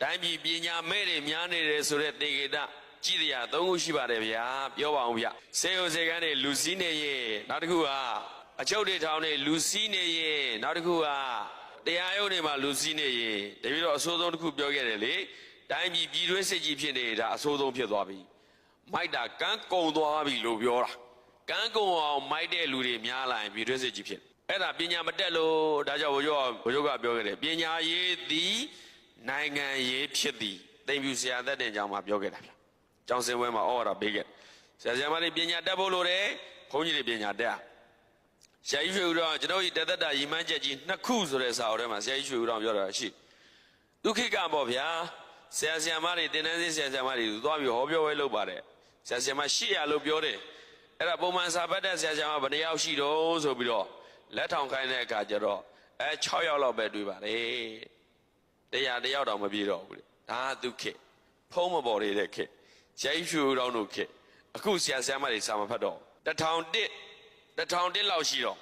တိုင်းပြည်ပညာမဲ့တွေများနေတယ်ဆိုတဲ့တေဂေတကြည်တရား၃ခုရှိပါတယ်ဗျာပြောပါအောင်ဗျစေဟိုစေကန်းတွေလူစည်းနေရင်နောက်တစ်ခုကအချုပ်တွေထောင်နေလူစည်းနေရင်နောက်တစ်ခုကတရားရုံးတွေမှာလူစည်းနေရင်တပည့်တော်အဆိုးဆုံးတစ်ခုပြောခဲ့တယ်လေတိုင်းပြည်ပြည်တွင်းစစ်ကြီးဖြစ်နေတာအဆိုးဆုံးဖြစ်သွားပြီမိုက်တာကန်းကုံသွားပြီလို့ပြောတာကန်းကုံအောင်မိုက်တဲ့လူတွေများလာရင်ပြည်တွင်းစစ်ကြီးဖြစ်အဲ့ဒါပညာမတက်လို့ဒါကြောင့်ဘုရားကပြောခဲ့တယ်ပညာရေးသည်နိုင်ငံရေးဖြစ်သည်သိမ့်ပြူဆရာသက်တဲ့ကြောင့်မှပြောခဲ့တာဗျကျောင်းစင်ဝဲမှာဩဝါဒပေးခဲ့ဆရာမတွေပညာတက်ဖို့လိုတယ်ဘုန်းကြီးတွေပညာတက်ဆရာကြီးရွှေဦးတော်ကျွန်တော်ဤတသက်တာရည်မှန်းချက်ကြီး2ခုဆိုတဲ့စာအုပ်ထဲမှာဆရာကြီးရွှေဦးတော်ပြောတာရှိဒုက္ခိကပေါ့ဗျာဆရာမတွေတင်တန်းစဆရာမတွေသွားပြီးဟောပြောဝဲလုပ်ပါတယ်ဆရာမ800လို့ပြောတယ်အဲ့ဒါပုံမှန်စာပတ်တဲ့ဆရာမဘယ်နှယောက်ရှိတော့ဆိုပြီးတော့လက်ထောင်ခိုင်းတဲ့အခါကျတော့6ယောက်လောက်ပဲတွေ့ပါတယ်တရားတယောက်တော့မပြေတော့ဘူးလေဒါကသူခေဖုံးမပေါ်နေတဲ့ခေဆရာကြီးရွှေဦးတော်တို့ခေအခုဆရာမတွေစာမဖတ်တော့1001လောက်ရှိတော့